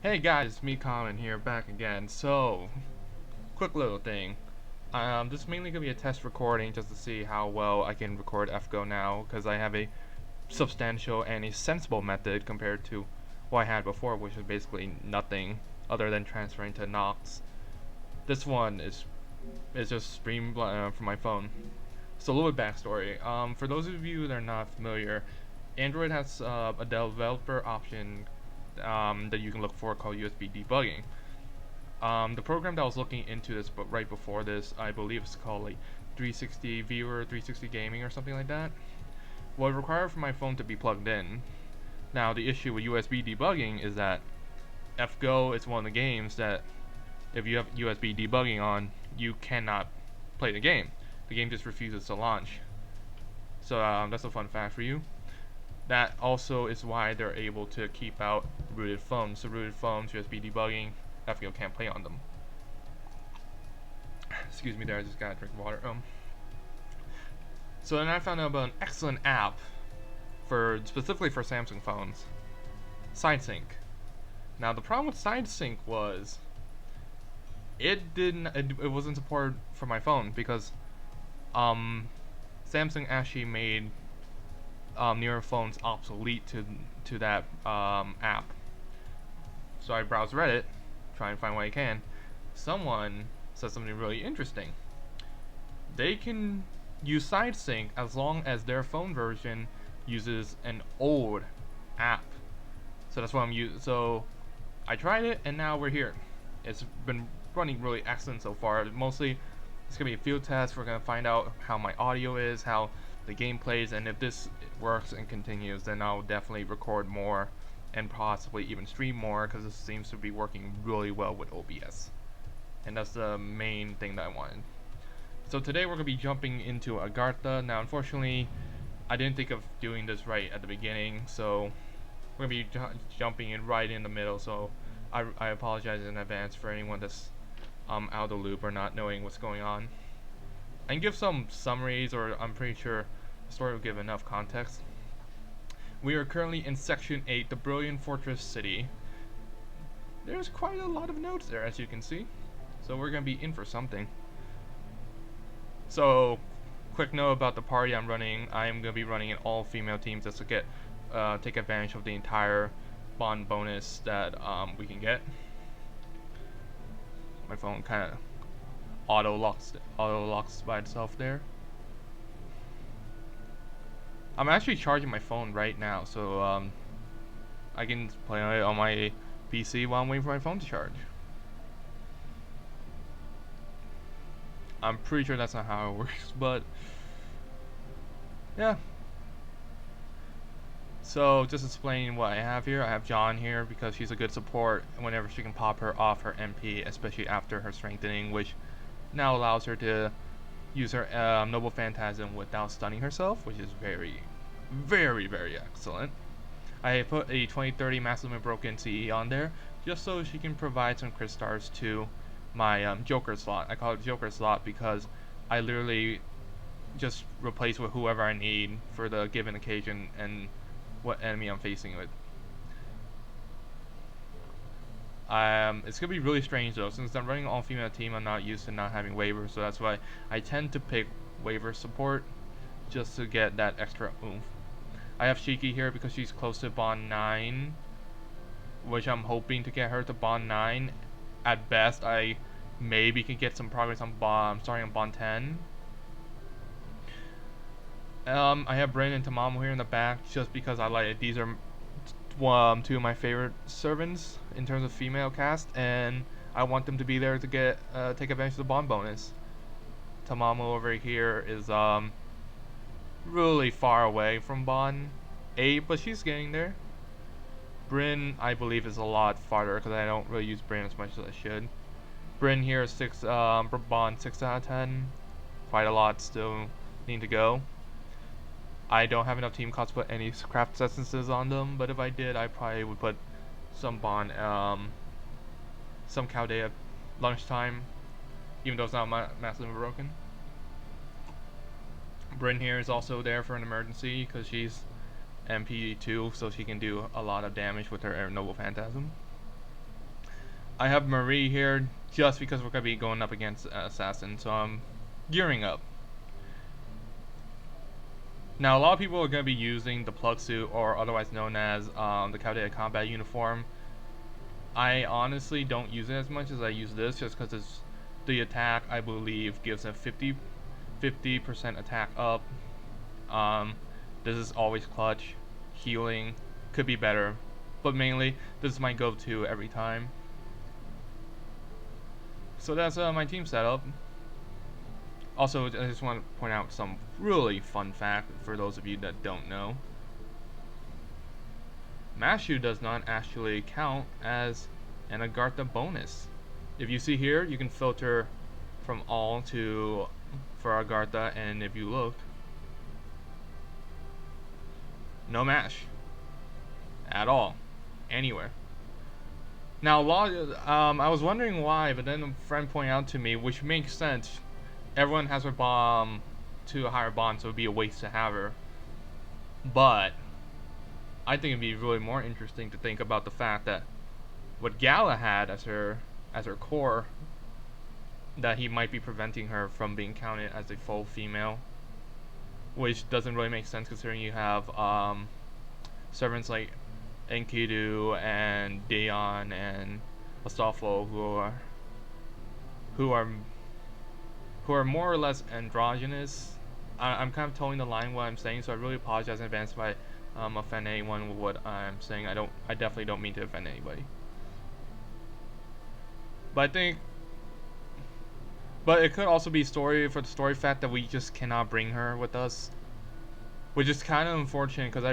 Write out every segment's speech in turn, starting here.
Hey guys, me Colin here, back again. So, quick little thing. This is mainly gonna be a test recording just to see how well I can record FGO now, because I have a substantial and a sensible method compared to what I had before, which is basically nothing other than transferring to Nox. This one is just streamed from my phone. So a little bit backstory. For those of you that are not familiar, Android has a developer option that you can look for called USB Debugging. The program that I was looking into this, but right before this, I believe it's called like 360 Viewer, 360 Gaming, or something like that. Well, it required for my phone to be plugged in. Now, the issue with USB debugging is that FGO is one of the games that if you have USB debugging on, you cannot play the game. The game just refuses to launch. So that's a fun fact for you. That also is why they're able to keep out rooted phones. So rooted phones, USB debugging, FGO can't play on them. Excuse me there, I just gotta drink water. So then I found out about an excellent app specifically for Samsung phones, Sidesync. Now the problem with Sidesync was it wasn't supported for my phone because Samsung actually made newer phones obsolete to that app. So I browse Reddit, try and find what I can. Someone said something really interesting. They can use Sidesync as long as their phone version uses an old app. So that's what I'm using. So I tried it, and now we're here. It's been running really excellent so far. Mostly, it's gonna be a field test. We're gonna find out how my audio is, how the game plays, and if this works and continues, then I'll definitely record more and possibly even stream more, because this seems to be working really well with OBS, and that's the main thing that I wanted. So today we're gonna be jumping into Agartha. Now, unfortunately, I didn't think of doing this right at the beginning, so we're gonna be jumping in right in the middle. So I apologize in advance for anyone that's out of the loop or not knowing what's going on. I can give some summaries, or I'm pretty sure the story will give enough context. We are currently in Section 8, the Brilliant Fortress City. There's quite a lot of notes there, as you can see. So we're going to be in for something. So, quick note about the party I'm running. I'm going to be running an all-female team just to take advantage of the entire bond bonus that we can get. My phone kind of auto locks by itself there. I'm actually charging my phone right now, so I can play on it on my PC while I'm waiting for my phone to charge. I'm pretty sure that's not how it works, but yeah. So just explaining what I have here, I have John here because she's a good support whenever she can pop her off her MP, especially after her strengthening, which now allows her to use her Noble Phantasm without stunning herself, which is very, very, very excellent. I put a 2030 Mass Limit Broken CE on there just so she can provide some crit stars to my Joker slot. I call it Joker slot because I literally just replace with whoever I need for the given occasion and what enemy I'm facing with. It's gonna be really strange though, since I'm running an all-female team. I'm not used to not having waivers, so that's why I tend to pick waiver support just to get that extra oomph. I have Shiki here because she's close to bond 9, which I'm hoping to get her to bond 9. At best, I maybe can get some progress on starting on bond 10. I have Bryn and Tamamo here in the back just because I like it. These are two of my favorite servants in terms of female cast, and I want them to be there to get take advantage of the bond bonus. Tamamo over here is really far away from bond 8, but she's getting there. Bryn, I believe, is a lot farther because I don't really use Bryn as much as I should. Bryn here is bond 6 out of 10. Quite a lot still need to go. I don't have enough team costs to put any craft essences on them, but if I did, I probably would put some bond, some Chaldea lunchtime, even though it's not massively broken. Bryn here is also there for an emergency because she's MP2, so she can do a lot of damage with her Noble Phantasm. I have Marie here just because we're going to be going up against Assassin, so I'm gearing up. Now, a lot of people are going to be using the plug suit, or otherwise known as the Caldea combat uniform. I honestly don't use it as much as I use this, just because it's the attack, I believe, gives a 50% attack up. This is always clutch. Healing could be better, but mainly this is my go-to every time. So that's my team setup. Also, I just want to point out some really fun fact for those of you that don't know. Mashu does not actually count as an Agartha bonus. If you see here, you can filter from all to for Agartha, and if you look, no mash at all, anywhere. Now, I was wondering why, but then a friend pointed out to me, which makes sense. Everyone has her bomb to a higher bond, so it would be a waste to have her. But I think it'd be really more interesting to think about the fact that what Gala had as her core, that he might be preventing her from being counted as a full female, which doesn't really make sense considering you have servants like Enkidu and Dion and Astolfo who are more or less androgynous. I'm kind of towing the line what I'm saying, so I really apologize in advance if I offend anyone with what I'm saying. I definitely don't mean to offend anybody. But it could also be for the story fact that we just cannot bring her with us, which is kind of unfortunate because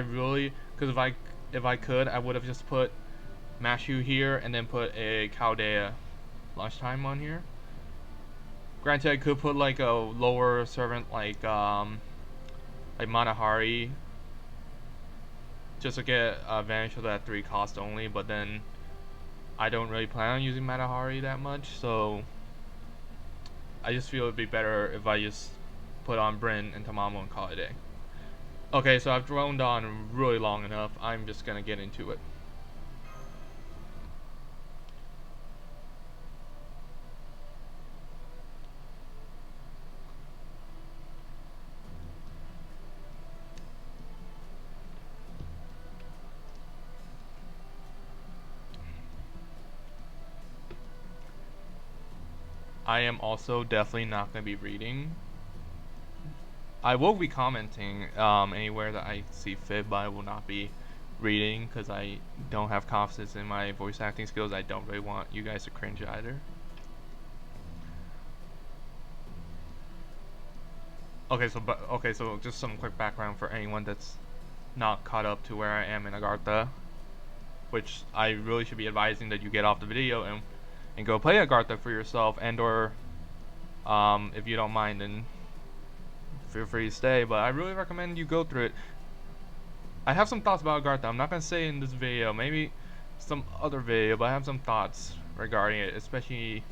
if I could, I would have just put Mashu here and then put a Caldea lunchtime on here. Granted, I could put like a lower servant like Manahari just to get advantage of that 3 cost only, but then I don't really plan on using Manahari that much, so I just feel it'd be better if I just put on Bryn and Tamamo and call it a day. Okay, so I've droned on really long enough. I'm just gonna get into it. I am also definitely not going to be reading. I will be commenting anywhere that I see fit, but I will not be reading because I don't have confidence in my voice acting skills. I don't really want you guys to cringe either. Okay, so just some quick background for anyone that's not caught up to where I am in Agartha, which I really should be advising that you get off the video and go play Agartha for yourself, and/or if you don't mind, then feel free to stay. But I really recommend you go through it. I have some thoughts about Agartha. I'm not gonna say in this video, maybe some other video, but I have some thoughts regarding it, especially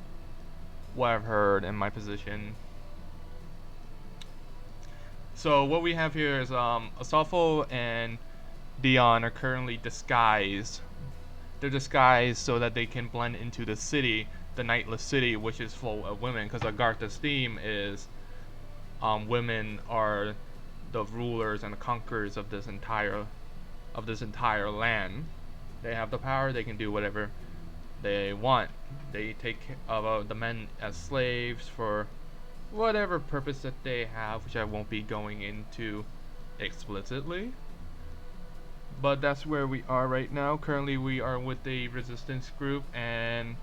what I've heard in my position. So what we have here is Astolfo and Dion are currently disguised. They're disguised so that they can blend into the city, the Nightless City, which is full of women, because Agartha's theme is women are the rulers and the conquerors of this entire land. They have the power, they can do whatever they want. They take the men as slaves for whatever purpose that they have, which I won't be going into explicitly. But that's where we are right now. Currently we are with the resistance group, and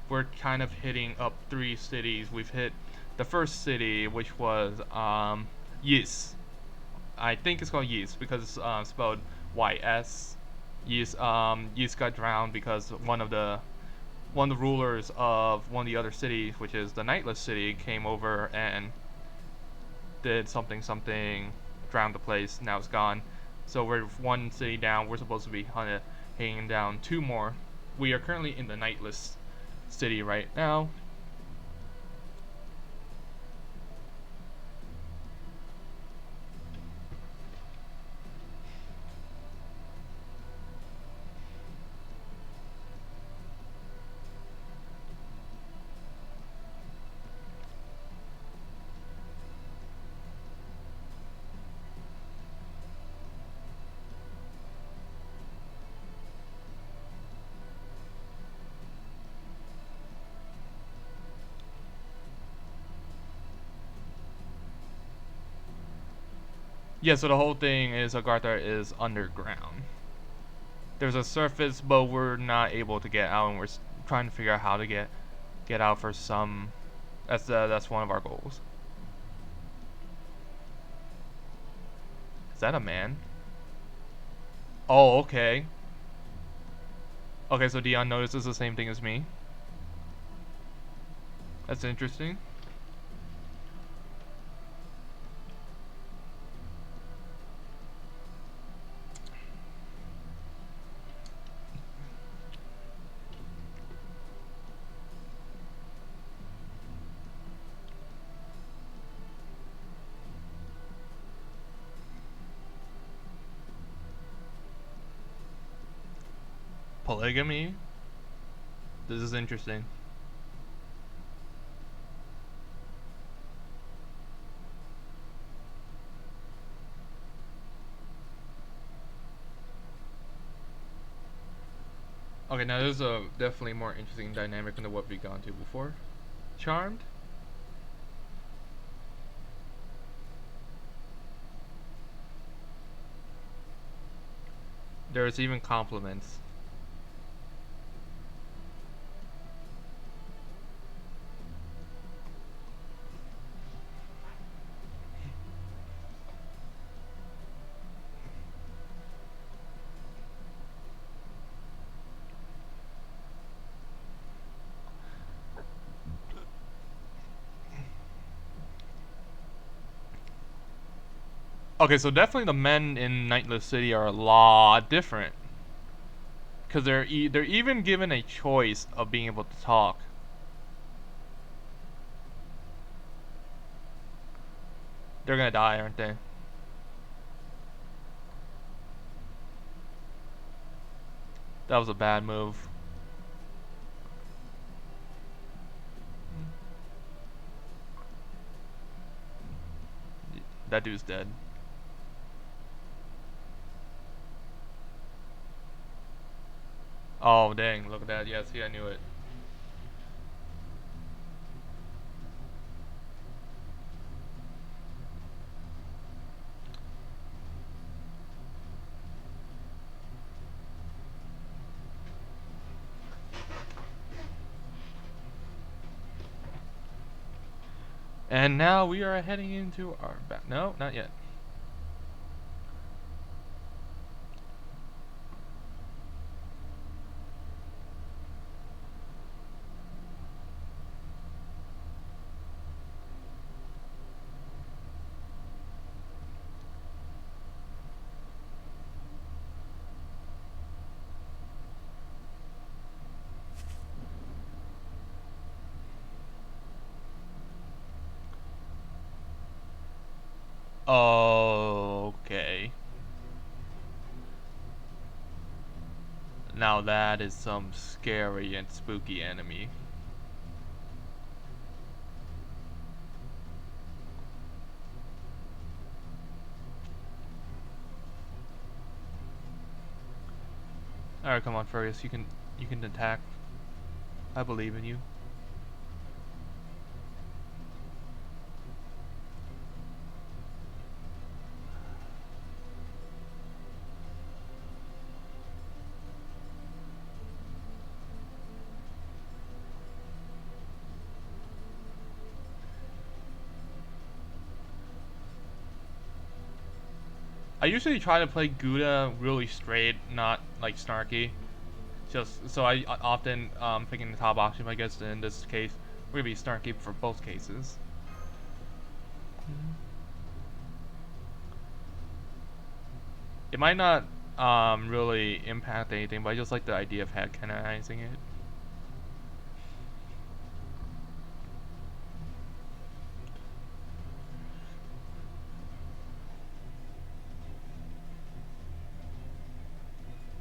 we're kind of hitting up 3 cities. We've hit the first city, which was Yis. I think it's called Yis because it's spelled Y-S. Yis got drowned because one of the rulers of one of the other cities, which is the Nightless City, came over and did something, drowned the place. Now it's gone. So we're 1 city down. We're supposed to be hanging down 2 more. We are currently in the Nightless City right now. Yeah, so the whole thing is Agartha is underground. There's a surface, but we're not able to get out, and we're trying to figure out how to get out for some. That's one of our goals. Is that a man? Oh, okay. Okay, so Dion notices the same thing as me. That's interesting. Polygamy? This is interesting. Okay, now there's a definitely more interesting dynamic than what we've gone to before. Charmed? There's even compliments. Okay, so definitely the men in Nightless City are a lot different. Because they're even given a choice of being able to talk. They're gonna die, aren't they? That was a bad move. That dude's dead. Oh, dang, look at that. Yeah, see, I knew it. And now we are heading into our back. No, not yet. Okay. Now that is some scary and spooky enemy. Alright, come on, Furious. You can attack. I believe in you. I usually try to play Gouda really straight, not like snarky. Just so I often picking the top option. I guess in this case we're gonna be snarky for both cases. It might not really impact anything, but I just like the idea of head canonizing it.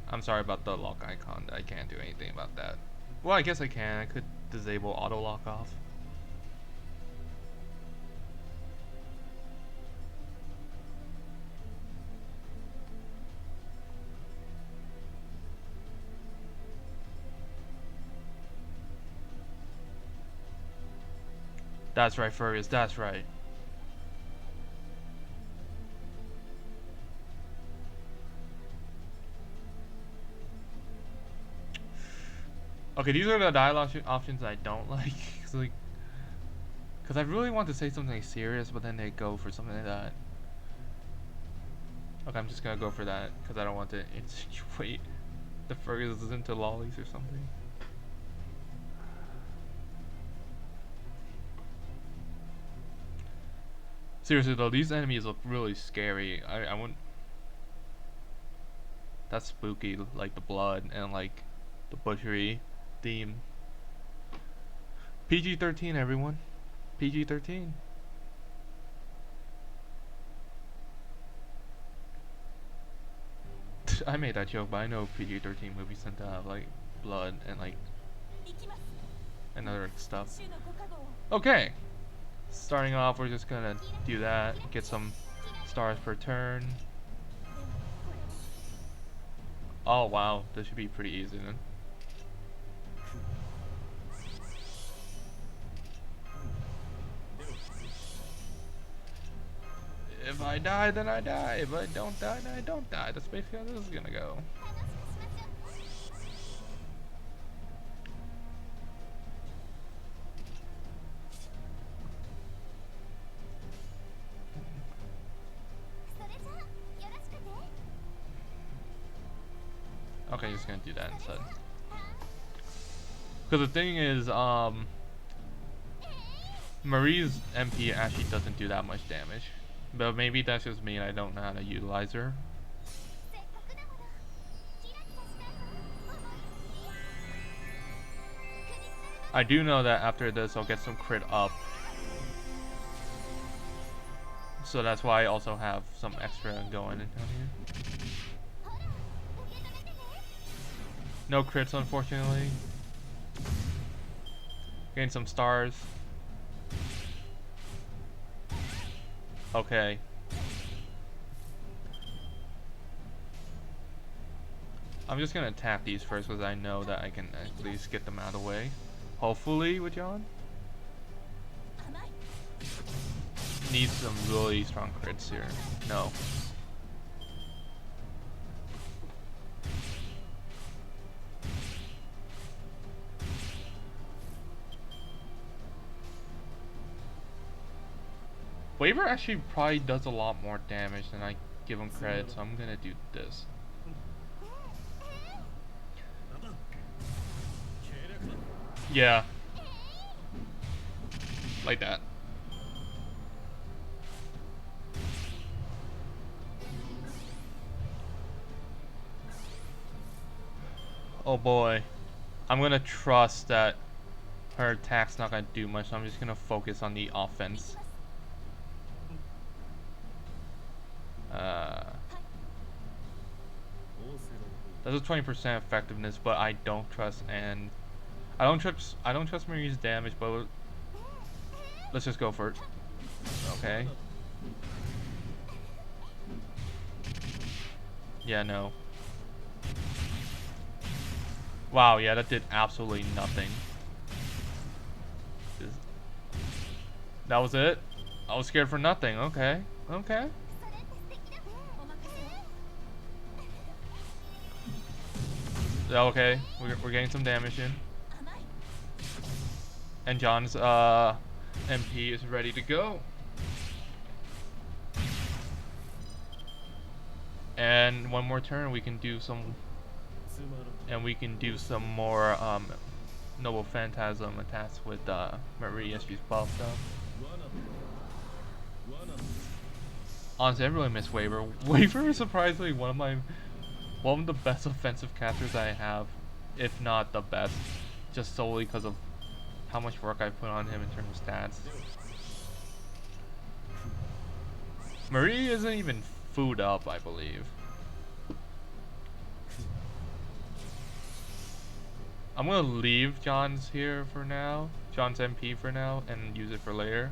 I'm sorry about the lock icon. I can't do anything about that. Well, I guess I can. I could disable auto lock off. That's right, Furious. That's right. Okay, these are the dialogue options I don't like. Cause I really want to say something serious, but then they go for something like that. Okay, I'm just gonna go for that because I don't want to insinuate the Fergus is into lollies or something. Seriously though, these enemies look really scary. I wouldn't. That's spooky, like the blood and like the butchery theme. PG-13, everyone. PG-13. I made that joke, but I know PG-13 movies tend to have like blood and like and other stuff. Okay. Starting off, we're just gonna do that. Get some stars per turn. Oh wow, this should be pretty easy then. If I die, then I die. If I don't die, then I don't die. That's basically how this is gonna go. Okay, just gonna do that instead. Because the thing is, Marie's MP actually doesn't do that much damage. But maybe that's just me and I don't know how to utilize her. I do know that after this I'll get some crit up. So that's why I also have some extra going in down here. No crits, unfortunately. Gain some stars. Okay. I'm just gonna attack these first because I know that I can at least get them out of the way. Hopefully with John. Needs some really strong crits here. No. Waver actually probably does a lot more damage than I give him credit, so I'm gonna do this. Yeah. Like that. Oh boy. I'm gonna trust that her attack's not gonna do much, so I'm just gonna focus on the offense. That's a 20% effectiveness, but I don't trust I don't trust Marie's damage, but let's just go for it. Okay. Yeah, no. Wow, yeah, that did absolutely nothing. That was it? I was scared for nothing. Okay. Okay. Okay, we're getting some damage in. And John's MP is ready to go. And one more turn we can do some more Noble Phantasm attacks with Marie as she's buffed up. Honestly, I really miss Waver. Waver is surprisingly one of the best offensive casters I have, if not the best, just solely because of how much work I put on him in terms of stats. Marie isn't even food up, I believe. I'm gonna leave John's here for now, John's MP for now, and use it for later.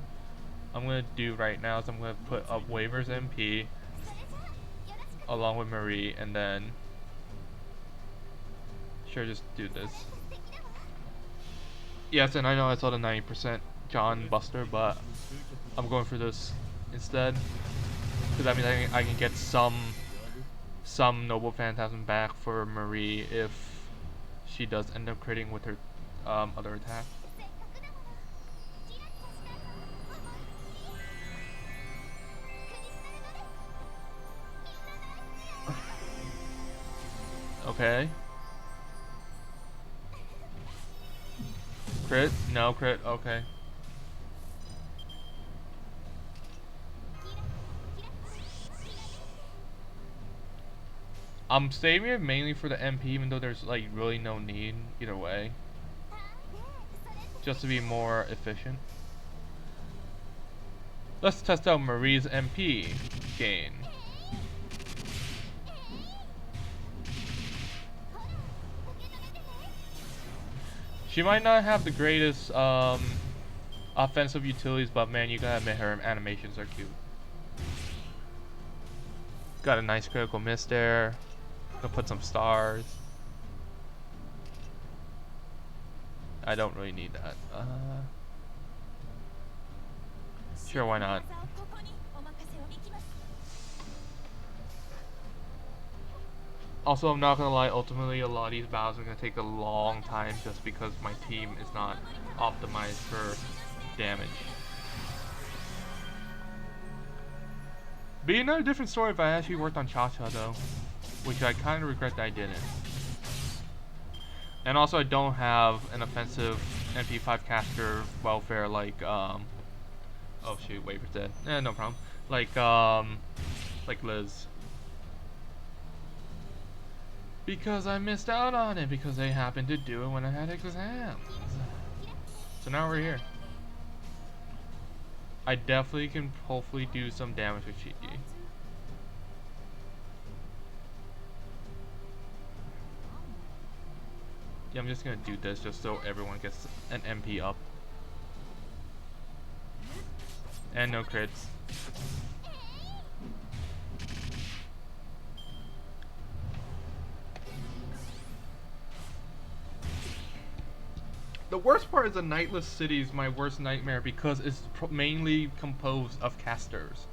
I'm gonna do right now is I'm gonna put up Waver's MP along with Marie, and then sure, just do this. Yes, and I know I saw the 90% John Buster, but I'm going for this instead because that means I can get some Noble Phantasm back for Marie if she does end up critting with her other attack. Okay. Crit? No crit. Okay. I'm saving it mainly for the MP, even though there's like really no need either way. Just to be more efficient. Let's test out Marie's MP gain. She might not have the greatest offensive utilities, but man, you gotta admit her animations are cute. Got a nice critical miss there. Gonna put some stars. I don't really need that. Sure, why not? Also, I'm not gonna lie, ultimately a lot of these battles are gonna take a long time just because my team is not optimized for damage. Be another different story if I actually worked on Cha-Cha though, which I kind of regret that I didn't. And also I don't have an offensive MP5 caster welfare like, oh shoot, Waver's dead. No problem. Like Liz. Because I missed out on it, because they happened to do it when I had exams. So now we're here. I definitely can hopefully do some damage with Shiki. Yeah, I'm just gonna do this just so everyone gets an MP up. And no crits. The worst part is the Nightless City is my worst nightmare because it's mainly composed of casters.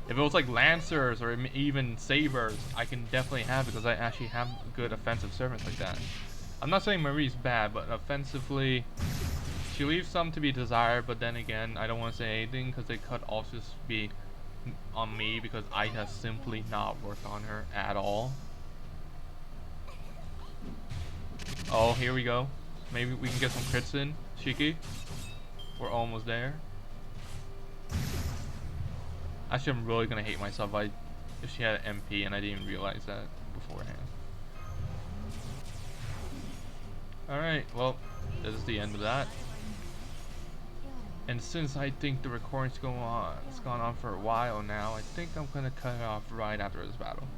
If it was like Lancers or even Sabers, I can definitely have it because I actually have good offensive servants like that. I'm not saying Marie's bad, but offensively, she leaves some to be desired, but then again, I don't want to say anything because it could also just be on me because I have simply not worked on her at all. Oh, here we go. Maybe we can get some crits in, Shiki. We're almost there. Actually, I'm really gonna hate myself if she had an MP and I didn't realize that beforehand. Alright, well, this is the end of that. And since I think the recording's going on, it's gone on for a while now, I think I'm gonna cut it off right after this battle.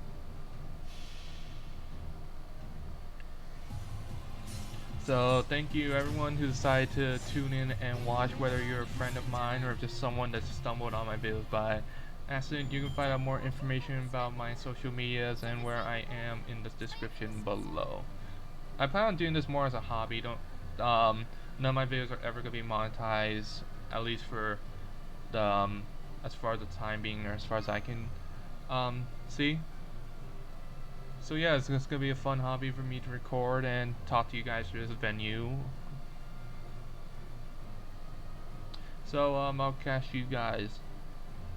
So thank you everyone who decided to tune in and watch, whether you're a friend of mine or just someone that stumbled on my videos by accident. You can find out more information about my social medias and where I am in the description below. I plan on doing this more as a hobby. None of my videos are ever gonna be monetized, at least for the as far as the time being, or as far as I can see. So yeah, it's gonna be a fun hobby for me to record and talk to you guys through this venue. So I'll catch you guys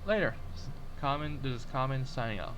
later. This is Common signing off.